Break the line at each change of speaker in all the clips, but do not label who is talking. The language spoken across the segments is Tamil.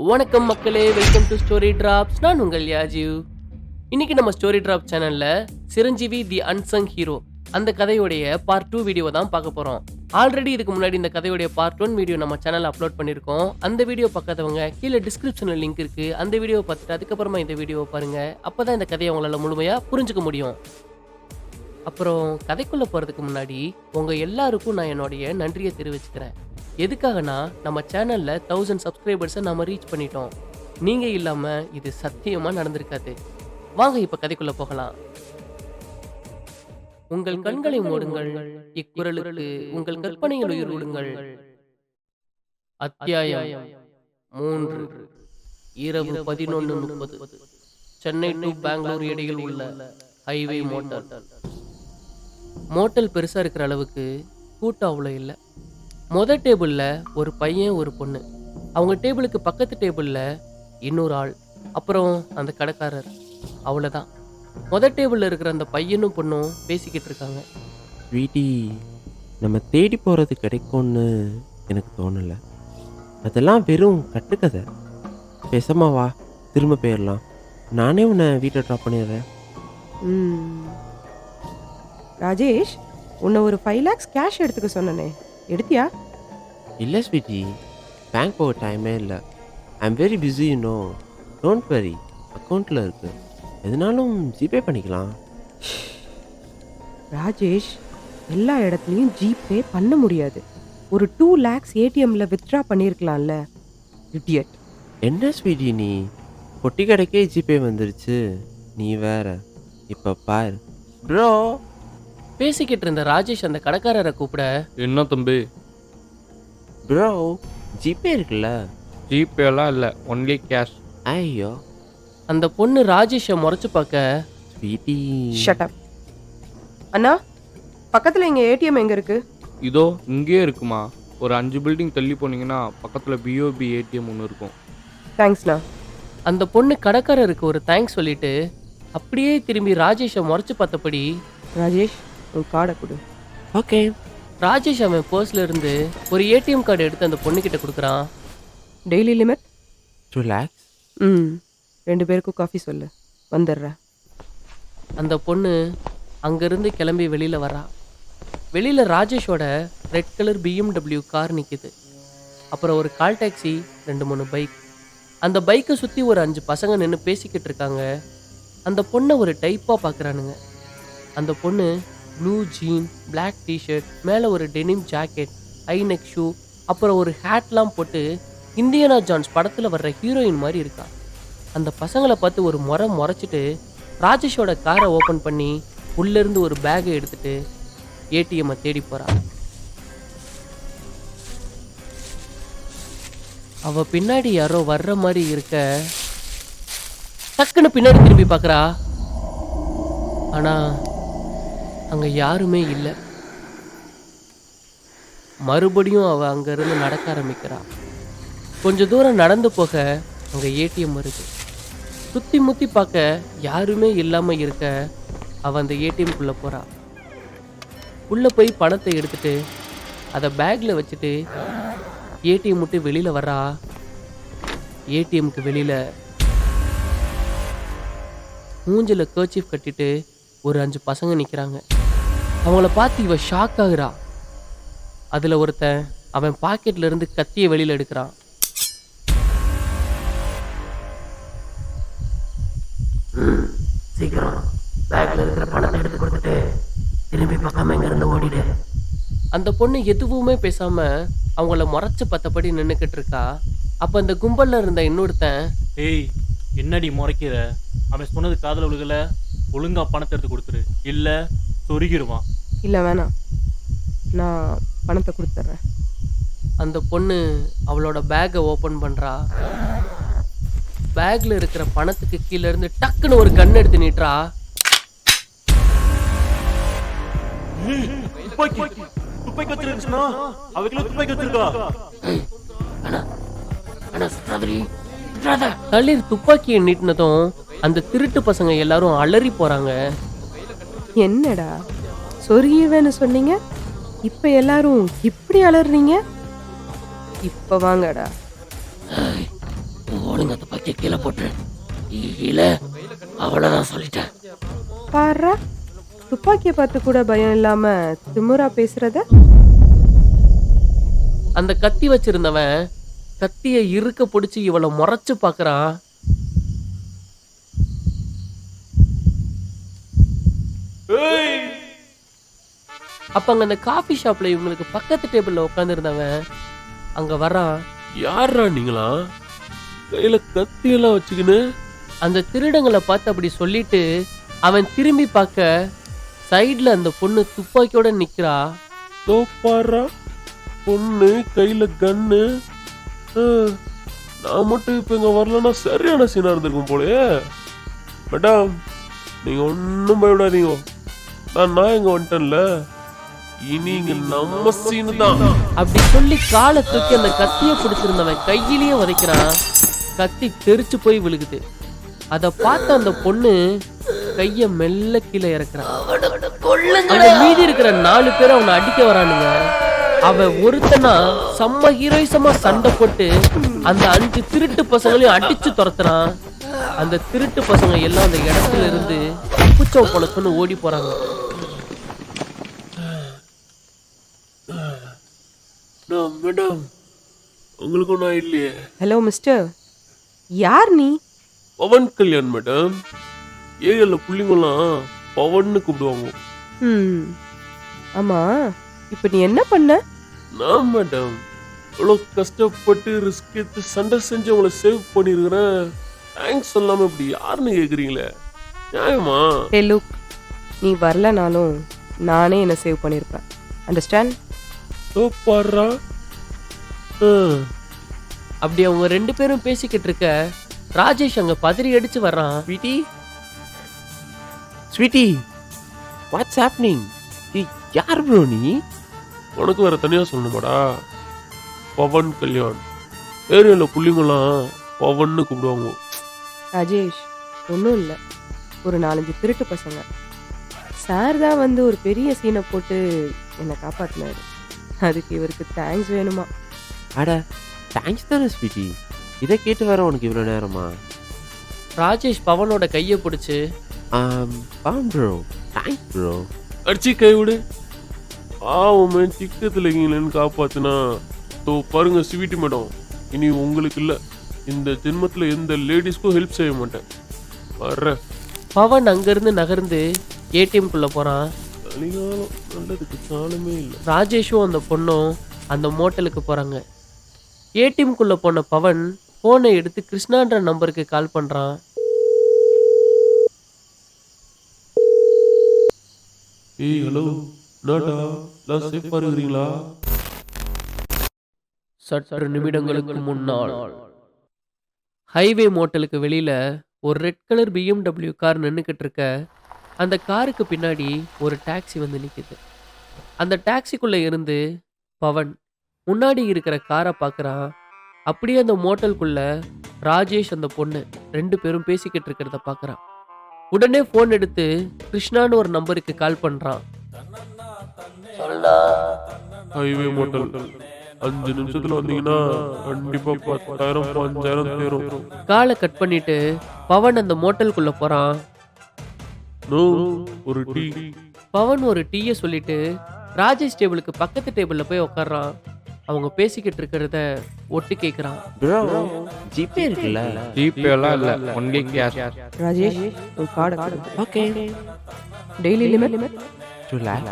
வணக்கம் மக்களே, வெல்கம் டு ஸ்டோரி டிராப்ஸ். நான் உங்கள் யாஜிவ். இன்னைக்கு நம்ம ஸ்டோரி டிராப் சேனல்ல சிரஞ்சீவி தி அன்சங் ஹீரோ அந்த கதையுடைய பார்ட் 2 வீடியோ தான் பார்க்க போறோம். ஆல்ரெடி இதுக்கு முன்னாடி இந்த கதையுடைய பார்ட் 1 வீடியோ நம்ம சேனல்ல அப்லோட் பண்ணிருக்கோம். அந்த வீடியோ பார்க்காதவங்க கீழே டிஸ்கிரிப்ஷன்ல லிங்க் இருக்கு. அந்த வீடியோ பார்த்துட்டு அதுக்கப்புறமா இந்த வீடியோவை பாருங்க. அப்பதான் இந்த கதையை உங்களால முழுமையா புரிஞ்சுக்க முடியும். அப்புறம் கதைக்குள்ள போறதுக்கு முன்னாடி உங்க எல்லாருக்கும் நான் என்னுடைய நன்றியை தெரிவிச்சுக்கிறேன். எதுக்காகனா நம்ம சேனல்ல 1000 சப்ஸ்கிரைபர்ஸை நம்ம ரீச் பண்ணிட்டோம். நீங்க இல்லாம இது சத்தியமா நடந்திருக்காது. வாங்க இப்ப கதைக்குள்ள போகலாம். உங்கள் கண்களை மூடுங்கள், இக்குறளுக்கு உங்கள் கற்பனையில் உயிர் விடுங்கள். அத்தியாயம் 3. இரவு 11:30. சென்னை டு பெங்களூர் இடையில் உள்ள ஹைவே மோட்டல். மோட்டல் பெருசா இருக்கிற அளவுக்கு கூட்டம் அவ்வளோ இல்லை. மொதல் டேபிளில் ஒரு பையன் ஒரு பொண்ணு, அவங்க டேபிளுக்கு பக்கத்து டேபிளில் இன்னொரு ஆள், அப்புறம் அந்த கடைக்காரர். அவ்வளோதான். மொதல் டேபிளில் இருக்கிற அந்த பையனும் பொண்ணும் பேசிக்கிட்டு இருக்காங்க.
ஸ்வீட்டி, நம்ம தேடி போகிறது கிடைக்கும்னு எனக்கு தோணலை. அதெல்லாம் வெறும் கட்டுக்கதை. பேசாம வா, திரும்ப போயிடலாம். நானே உன்னை வீட்டை ட்ராப் பண்ணிடுறேன்.
ராஜேஷ், உன்னை ஒரு 5 lakhs கேஷ் எடுத்துக்க சொன்னனே, எடுத்தியா?
இல்லை ஸ்வீட்டி, பேங்க் போக டைமே இல்லை. I am very busy, you know. Don't worry, அக்கௌண்ட்டில் இருக்குது. எதுனாலும் ஜிபே பண்ணிக்கலாம்.
ராஜேஷ், எல்லா இடத்துலையும் ஜிபே பண்ண முடியாது. ஒரு 2 lakhs ஏடிஎம்ல வித்ட்ரா பண்ணியிருக்கலாம்ல, இடியட்.
என்ன ஸ்வீட்டி நீ, பொட்டி கடைக்கே ஜிபே வந்துருச்சு. நீ வேற. இப்போ பார் ப்ரோ.
பேசிக்கிட்டு இருந்த ராஜேஷ் அந்த கடைக்காரரை கூப்பிட,
என்ன தம்பி?
ப்ரோ, ஜிபே இருக்குல்ல?
ஜிபேலாம் இல்லை, ஒன்லி கேஷ்.
ஐயோ.
அந்த பொண்ணு ராஜேஷை முறைச்சு பார்க்க,
ஸ்வீட்டி.
Shut up. அண்ணா, பக்கத்தில் இங்கே ஏடிஎம் எங்கே இருக்கு?
இதோ இங்கேயே இருக்குமா. ஒரு 5 பில்டிங் தள்ளி போனீங்கன்னா பக்கத்தில் பிஓபி ஏடிஎம் ஒன்று இருக்கும்.
தேங்க்ஸ்ண்ணா.
அந்த பொண்ணு கடைக்காரருக்கு ஒரு தேங்க்ஸ் சொல்லிட்டு அப்படியே திரும்பி ராஜேஷை முறைச்சு பார்த்தபடி,
ராஜேஷ், உன் கார்டை கொடு.
ஓகே.
ராஜேஷ் அவன் பர்ஸ்ல இருந்து ஒரு ஏடிஎம் கார்டு எடுத்து அந்த பொண்ணுகிட்ட கொடுக்குறான்.
Daily limit
2 lakhs.
2 பேருக்கும் காஃபி சொல்லு, வந்துடுறேன்.
அந்த பொண்ணு அங்கேருந்து கிளம்பி வெளியில் வரா. வெளியில் ராஜேஷோட ரெட் கலர் BMW கார் நிற்கிது. அப்புறம் ஒரு கால் டாக்ஸி, 2-3 பைக். அந்த பைக்கை சுற்றி ஒரு 5 பசங்க நின்று பேசிக்கிட்டு இருக்காங்க. அந்த பொண்ணை ஒரு டைப்பாக பார்க்குறானுங்க. அந்த பொண்ணு ப்ளூ ஜீன், பிளாக் டிஷர்ட், மேலே ஒரு டெனிம் ஜாக்கெட், ஐநெக் ஷூ, அப்புறம் ஒரு ஹேட்லாம் போட்டு இந்தியானா ஜான்ஸ் படத்தில் வர்ற ஹீரோயின் மாதிரி இருக்கா. அந்த பசங்களை பார்த்து ஒரு முறைச்சிட்டு ராஜேஷோட காரை ஓப்பன் பண்ணி உள்ளேருந்து ஒரு பேக்கை எடுத்துட்டு ஏடிஎம்மை தேடி போறா. அவ பின்னாடி யாரோ வர்ற மாதிரி இருக்க, டக்குன்னு பின்னாடி திரும்பி பார்க்குறா. ஆனா அங்க யாருமே இல்லை. மறுபடியும் அவ அங்கிருந்து நடக்க ஆரம்பிக்கிறா. கொஞ்ச தூரம் நடந்து போக அங்க ஏடிஎம் வருது. சுத்தி முத்தி பார்க்க யாருமே இல்லாம இருக்க அவ அந்த ஏடிஎம்குள்ள போறா. உள்ள போய் பணத்தை எடுத்துட்டு அதை பேக்ல வச்சுட்டு ஏடிஎம் விட்டு வெளியில வர்றா. ஏடிஎம்க்கு வெளியில மூஞ்சில கர்ச்சீஃப் கட்டிட்டு ஒரு 5 பசங்க நிக்கிறாங்க. அவங்கள பார்த்து இவ ஷாக் ஆகுறா. அதுல ஒருத்தன் அவன் பாக்கெட்ல இருந்து கத்திய வெளியில எடுக்கிறான். சீக்கிரம் பேக்ல இருக்கிற பணத்தை எடுத்து கொடுத்துட்டு திரும்பி பார்க்காம இங்க இருந்து ஓடிடு. அந்த பொண்ணு எதுவுமே பேசாம அவங்கள முறைச்சு பத்தபடி நின்னுக்கிட்டு இருக்கா. அப்ப அந்த கும்பல்ல இருந்த இன்னொருத்தன்,
ஏய், என்னடி முறைக்கிற? அவன் சொன்னது காதல விழுகல, ஒழுங்கா பணத்தை எடுத்து கொடுத்துரு, இல்ல சொருகிடுவான்.
இல்லை வேணாம், நான் பணத்தை கொடுத்துட்றேன்.
அந்த பொண்ணு அவளோட பேக்கை ஓப்பன் பண்றா. பேக்ல இருக்கிற பணத்துக்கு கீழே இருந்து டக்குன்னு ஒரு கன் எடுத்து நீட்டுறா.
துப்பாக்கி வச்சிருந்துச்சுன்னா அவங்களுக்கு துப்பாக்கி வச்சிருக்கா.
தளிர் துப்பாக்கியை நீட்டினதும் அந்த திருட்டு பசங்க எல்லாரும் அலறி போறாங்க.
என்னடா சொருகிடுவேன்னு சொன்னீங்க, இப்போ எல்லாரும் இப்படி அலறீங்க? இப்போ வாங்கடா.
ஒழுங்க துப்பாக்கி கீழே போட்டு இல்ல அவ்வளவுதான் சொல்லிட்டேன்.
பாரா, துப்பாக்கியை பார்த்து கூட பயம் இல்லாம திமிரா பேசுறத.
அந்த கத்தி வச்சிருந்தவன் கத்திய இறுக்க பிடிச்சி இவளை முறைச்சு பாக்குறான். அப்ப அங்க அந்த காஃபி ஷாப்ல இவங்களுக்கு பக்கத்து டேபிள்ல உட்கார்ந்து இருந்தவன் அங்க வரான்.
யாரா நீங்களா கையில கத்தி எல்லாம் வச்சுக்கின்னு?
அந்த திருடங்களை பார்த்து அப்படி சொல்லிட்டு அவன் திரும்பி பார்க்க சைடுல அந்த பொண்ணு துப்பாக்கியோட நிக்கிறா.
பாரா பொண்ணு கையில கன்னு. நான் மட்டும் இப்ப இங்க வரலன்னா சரியான சீனா இருந்திருக்கும் போலயே. மேடம் நீங்க ஒன்னும் பயப்படாதீங்க, நான் இங்க வந்துட்டேன்ல, இனி இங்க நம்ம சீனு தான்.
அப்படி சொல்லி காலை தூக்கி அந்த கத்திய பிடிச்சிருந்தவன் கையிலேயே உதைக்கிறான். கத்தி தெரிச்சு போய் விழுகுது. அத பார்த்த அந்த பொண்ணு கைய மெல்ல கீழே இறக்குறான். அந்த மீதி இருக்கிற 4 பேர் அவனை அடிக்க வரானுங்க. அவன் ஒருத்தனா செம்ம ஹீரோயிசமா சண்டை போட்டு அந்த 5 திருட்டு பசங்களையும் அடிச்சு துரத்துறான். அந்த திருட்டு பசங்க எல்லாம் அந்த இடத்துல இருந்து புச்சோ பொழச்சுன்னு ஓடி போறாங்க.
மேடம் உங்களுக்கு ஒன்றும் இல்லையே.
ஹலோ மிஸ்டர், யார் நீ?
பவன் கல்யாண் மேடம். ஏரியால புள்ளிங்கெல்லாம் பவன்னு கூப்பிடுவாங்க.
ஆமா, இப்ப நீ என்ன பண்ண?
நான் மேடம் இவ்வளோ கஷ்டப்பட்டு ரிஸ்க் எடுத்து சண்டை செஞ்சு உங்களை சேவ் பண்ணிருக்கிறேன். தேங்க்ஸ் சொல்லாம இப்படி யாருன்னு கேக்குறீங்களே, நியாயமா?
ஹே லுக், நீ வரலனாலும் நானே என்ன சேவ் பண்ணிருப்பேன். அண்டர்ஸ்டாண்ட்?
பாடுறா.
அப்படி அவங்க 2 பேரும் பேசிக்கிட்டு இருக்க ராஜேஷ் அங்க பதறி அடிச்சு வர்றான்.
Sweetie, sweetie, what's happening? யார் ப்ரோ நீ?
உனக்கு வேற தனியா சொல்லணுமாடா? பவன் கல்யாண். ஏரியால புள்ளிங்கெல்லாம் பவன்னு கூப்பிடுவாங்க.
ராஜேஷ், ஒன்றும் இல்லை, ஒரு 4-5 திருட்டு பசங்க. சார் தான் வந்து ஒரு பெரிய சீனை போட்டு என்னை காப்பாற்றினாரு. அதுக்கு இவருக்கு தேங்க்ஸ் வேணுமா?
அட தேங்க்ஸ் தானே ஸ்வீட்டி, இதை கேட்டு வர உனக்கு இவ்வளோ நேரமா?
ராஜேஷ் பவனோட கையை பிடிச்சு
பாம் ப்ரோ, தேங்க்ஸ் ப்ரோ.
அடிச்சு கை விடு. ஆவுமே திக்கத்தில் இருக்கீங்களேன்னு காப்பாத்துனா பாருங்க ஸ்வீட்டி மேடம், இனி உங்களுக்கு இல்லை, இந்த ஜென்மத்துல எந்த லேடிஸ்க்கும் ஹெல்ப் செய்ய மாட்டேன். வர்ற.
பவன் அங்கிருந்து நகர்ந்து ஏடிஎம்குள்ள போறான்.
கலிகாலம் நல்லதுக்கு சாலமே இல்லை.
ராஜேஷும் அந்த பொண்ணும் அந்த மோட்டலுக்கு போறாங்க. ஏடிஎம்குள்ள போன பவன் போனை எடுத்து கிருஷ்ணான்ற நம்பருக்கு கால் பண்றான்.
ஏய் ஹலோ, நாடா எல்லாம் சேஃபா இருக்கிறீங்களா?
சற்று நிமிடங்களுக்கு முன்னால் ஹைவே மோட்டலுக்கு வெளியில ஒரு ரெட் கலர் BMW கார் நின்றுக்கிட்டு இருக்க. அந்த காருக்கு பின்னாடி ஒரு டாக்ஸி வந்து நிற்குது. அந்த டாக்ஸிக்குள்ள இருந்து பவன் முன்னாடி இருக்கிற காரை பார்க்குறான். அப்படியே அந்த மோட்டலுக்குள்ள ராஜேஷ் அந்த பொண்ணு 2 பேரும் பேசிக்கிட்டு இருக்கிறத பார்க்குறான். உடனே ஃபோன் எடுத்து கிருஷ்ணான்னு ஒரு நம்பருக்கு கால் பண்ணுறான்.
ஹைவே மோட்டல் 5 நிமிஷத்துல வந்தீங்கன்னா கண்டிப்பா 10,000 5,000 தேரும்.
காலை கட் பண்ணிட்டு பவன் அந்த மோட்டலுக்குள்ள போறான்.
நோ, ஒரு டீ.
பவன் ஒரு டீயை சொல்லிட்டு ராஜேஷ் டேபிளுக்கு பக்கத்து டேபிள்ல போய் உட்கார்றான். அவங்க பேசிக்கிட்டு இருக்கிறத ஒட்டு கேட்குறான்.
ப்ரோ ஜிபே இருக்குல்ல?
ஜிபே எல்லாம் இல்ல, ஒன்லி கேஷ்.
ராஜேஷ், ஒரு card.
Okay.
Daily limit
2 lakh.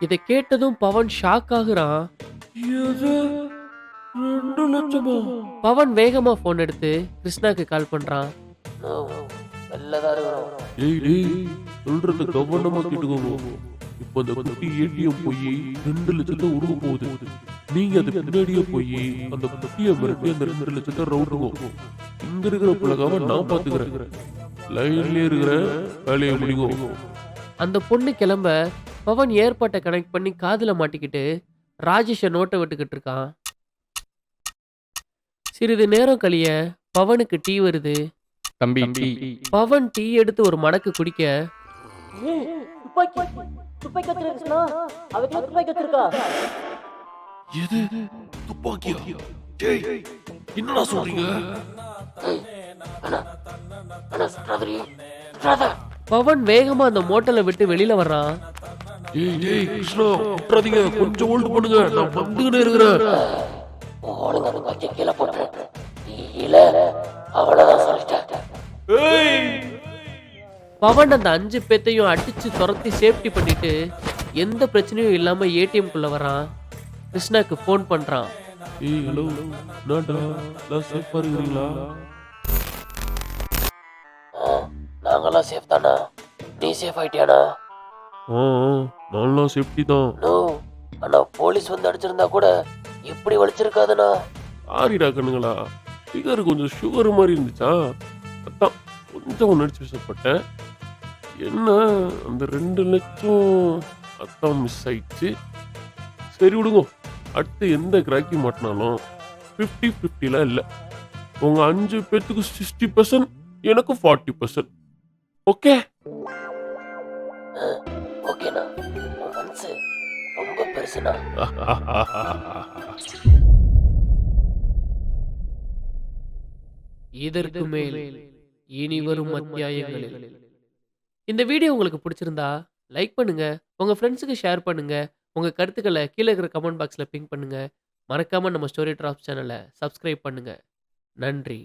இதை கேட்டதும் பவன் ஷாக் ஆகுறான்.
2 லட்சமா?
பவன் வேகமா ஃபோன் எடுத்து கிருஷ்ணாக்கு கால் பண்றான்.
ஏய் டேய், சொல்றத கவனமா கேட்டுக்கோங்க. இப்போ அந்த குட்டி ஏடிஎம் போய் 2 லட்சத்தை உருவ போகுது. நீங்க அது பின்னாடியே போய் அந்த குட்டியை மிரட்டி அந்த 2 லட்சத்தை ரவுண்டுங்க. இங்க இருக்கிற புலகாம நான் பாத்துக்கிறேன். லைன்லயே இருக்கிற வேலையை முடிங்க.
அந்த பொண்ணு கிளம்ப பவன் ஏர்பாட்டை கனெக்ட் பண்ணி காதுல மாட்டிக்கிட்டு ராஜேஷை நோட்டை விட்டுக்கிட்டு இருக்கான். சிறிது நேரம் கழிய பவனுக்கு டீ வருது.
தம்பி டீ.
பவன் டீ எடுத்து ஒரு மடக்கு குடிக்க
எது துப்பாக்கியா? டேய் என்னடா சொல்றீங்க?
பவன் வேகமா அந்த மோட்டலை விட்டு வெளியில வர்றான்.
ஏய் கிருஷ்ணா விட்டுறாதீங்க, கொஞ்சம் ஹோல்ட் பண்ணுங்க, நான் வந்துகிட்டே இருக்கிறேன்.
பவன் அந்த 5 பேத்தையும் அடிச்சு துரத்தி சேஃப்டி பண்ணிட்டு எந்த பிரச்சனையும் இல்லாம ஏடிஎம் குள்ள வரான். கிருஷ்ணாக்கு ஃபோன் பண்றான்.
ஏய் ஹலோ, என்னடா எல்லாம் சேஃபா இருக்கிறீங்களா?
நாங்கெல்லாம் சேஃப் தானா? நீ சேஃப் ஆயிட்டியானா?
ஆ நல்லா சேஃப்டி தான்.
நோ, ஆனா போலீஸ் வந்து அடிச்சிருந்தா கூட இப்படி வலிச்சிருக்காதுண்ணா.
ஆரிடா கண்ணுங்களா, ஃபிகர் கொஞ்சம் சுகர் மாதிரி இருந்துச்சா, அதான் கொஞ்சம் உணர்ச்சி வசப்பட்டேன். என்ன அந்த 2 லட்சம் அதான் மிஸ் ஆயிடுச்சு. சரி விடுங்க, அடுத்து எந்த கிராக்கி மாட்டினாலும் 50-50லாம் இல்லை. உங்க 5 பேத்துக்கு 60%, எனக்கு 40%. ஓகே?
ஓகேண்ணா, உன் மனசு ரொம்ப பெருசுண்ணா.
இதற்கு மேல் இனி வரும் அத்தியாயங்களில். இந்த வீடியோ உங்களுக்கு பிடிச்சிருந்தா லைக் பண்ணுங்க, உங்க ஃப்ரெண்ட்ஸுக்கு ஷேர் பண்ணுங்க, உங்க கருத்துக்களை கீழே இருக்கிற கமெண்ட் பாக்ஸ்ல பிங்க் பண்ணுங்க. மறக்காம நம்ம ஸ்டோரி டிராப்ஸ் சேனலை சப்ஸ்கிரைப் பண்ணுங்க. நன்றி.